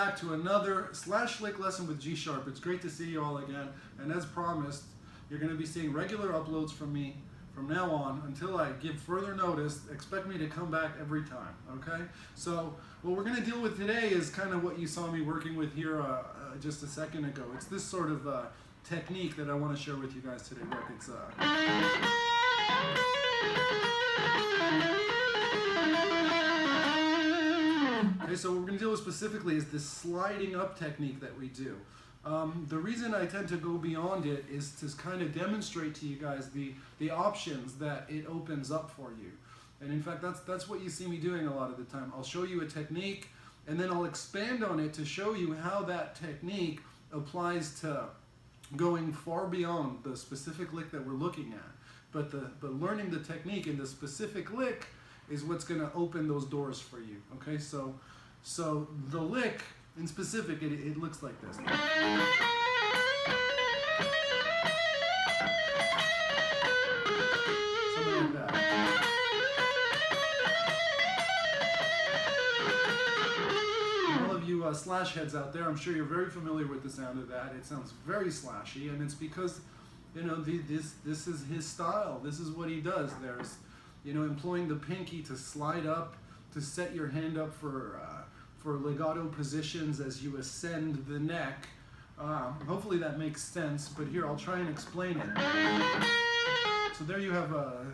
back to another slash lick lesson with G Sharp. It's great to see you all again, and as promised, you're going to be seeing regular uploads from me from now on until I give further notice. Expect me to come back every time, okay? So what we're going to deal with today is kind of what you saw me working with here just a second ago. It's this sort of technique that I want to share with you guys today. Look, it's okay, so what we're going to deal with specifically is this sliding up technique that we do. The reason I tend to go beyond it is to kind of demonstrate to you guys the options that it opens up for you. And in fact, that's what you see me doing a lot of the time. I'll show you a technique, and then I'll expand on it to show you how that technique applies to going far beyond the specific lick that we're looking at. But learning the technique in the specific lick is what's going to open those doors for you. Okay, so the lick in specific, it looks like this. Something like that. All of you slash heads out there, I'm sure you're very familiar with the sound of that. It sounds very slashy, and it's because, you know, this is his style. This is what he does. There's, you know, employing the pinky to slide up, to set your hand up for legato positions as you ascend the neck. Hopefully that makes sense, but here I'll try and explain it. So there you have a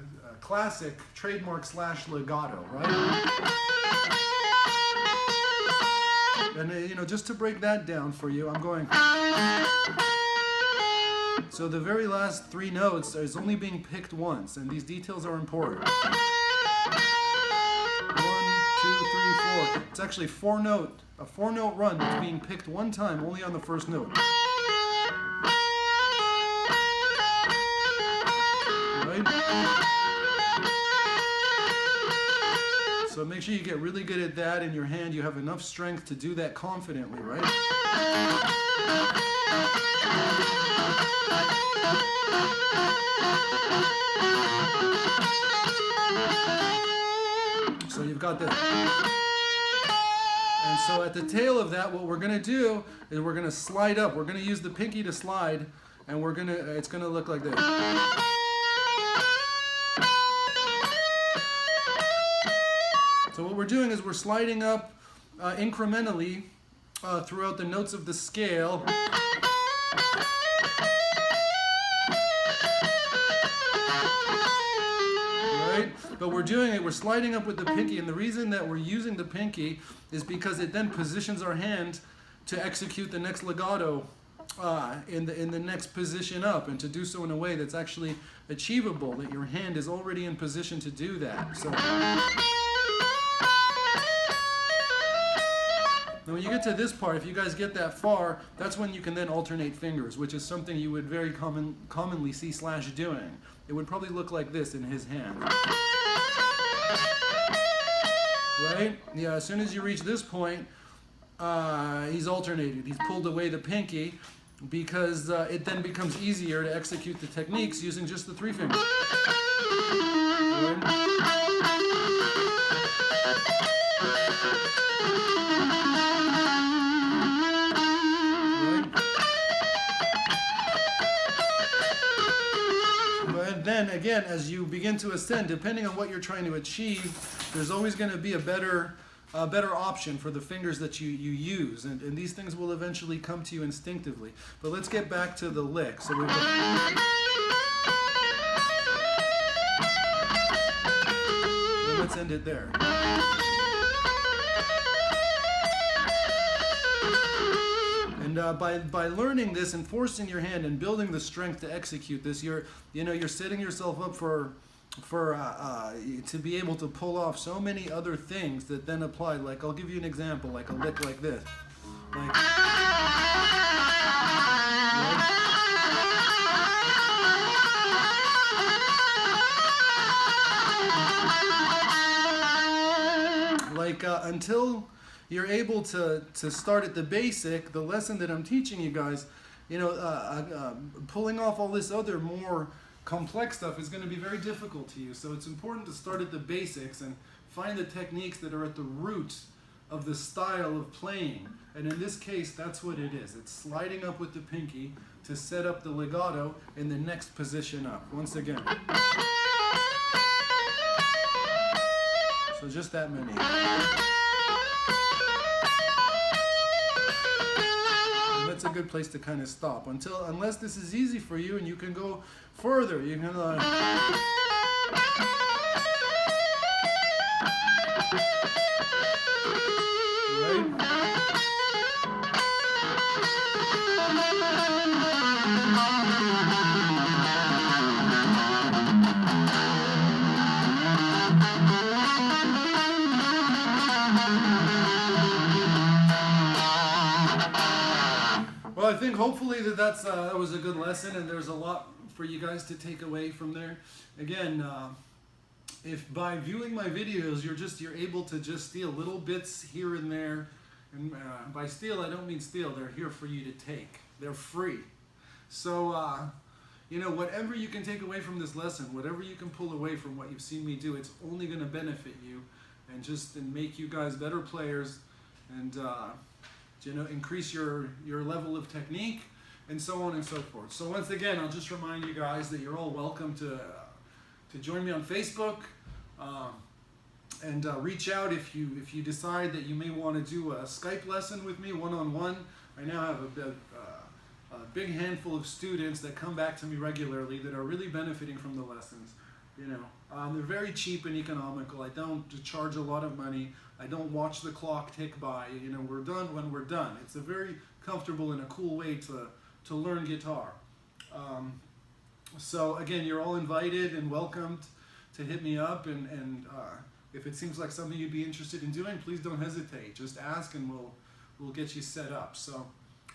classic trademark slash legato, right? And you know, just to break that down for you, I'm going. So the very last three notes is only being picked once, and these details are important. 1, 2, 3, 4. It's actually a 4-note run that's being picked one time, only on the first note. Right? So make sure you get really good at that in your hand. You have enough strength to do that confidently, right? So you've got this. And so at the tail of that, what we're going to do is we're going to slide up. We're going to use the pinky to slide, and it's going to look like this. So what we're doing is we're sliding up incrementally throughout the notes of the scale. But we're doing it, we're sliding up with the pinky, and the reason that we're using the pinky is because it then positions our hand to execute the next legato in the next position up, and to do so in a way that's actually achievable, that your hand is already in position to do that. So now when you get to this part, if you guys get that far, that's when you can then alternate fingers, which is something you would very commonly see Slash doing. It would probably look like this in his hand. Right? Yeah, as soon as you reach this point, he's alternated. He's pulled away the pinky because it then becomes easier to execute the techniques using just the 3 fingers. Right? Then again, as you begin to ascend, depending on what you're trying to achieve, there's always going to be a better option for the fingers that you use, and these things will eventually come to you instinctively. But let's get back to the lick. So let's end it there. And by learning this and forcing your hand and building the strength to execute this, you're setting yourself up for to be able to pull off so many other things that then apply. Like, I'll give you an example, like a lick like this. Until you're able to start at the basic, the lesson that I'm teaching you guys, pulling off all this other more complex stuff is going to be very difficult to you. So it's important to start at the basics and find the techniques that are at the root of the style of playing. And in this case, that's what it is. It's sliding up with the pinky to set up the legato in the next position up. Once again. So just that many. And that's a good place to kind of stop unless this is easy for you and you can go further. You can Well, I think hopefully that was a good lesson, and there's a lot for you guys to take away from there. Again, if by viewing my videos you're able to just steal little bits here and there, and by steal I don't mean steal, they're here for you to take. They're free. So you know, whatever you can take away from this lesson, whatever you can pull away from what you've seen me do, it's only going to benefit you and make you guys better players, and you know, increase your level of technique, and so on and so forth. So once again, I'll just remind you guys that you're all welcome to join me on Facebook, and reach out if you decide that you may want to do a Skype lesson with me one-on-one. I now have a big handful of students that come back to me regularly that are really benefiting from the lessons. You know, they're very cheap and economical. I don't charge a lot of money. I don't watch the clock tick by. You know, we're done when we're done. It's a very comfortable and a cool way to learn guitar. So again, you're all invited and welcomed to hit me up, and if it seems like something you'd be interested in doing, please don't hesitate. Just ask and we'll get you set up. So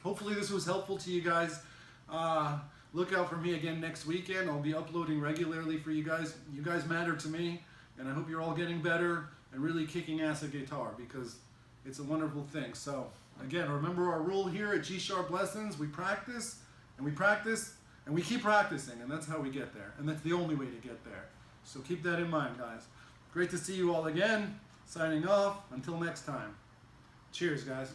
hopefully this was helpful to you guys. Look out for me again next weekend. I'll be uploading regularly for you guys. You guys matter to me, and I hope you're all getting better and really kicking ass at guitar, because it's a wonderful thing. So again, remember our rule here at G Sharp Lessons: we practice and we practice and we keep practicing, and that's how we get there, and that's the only way to get there. So keep that in mind, guys. Great to see you all again. Signing off. Until next time. Cheers, guys.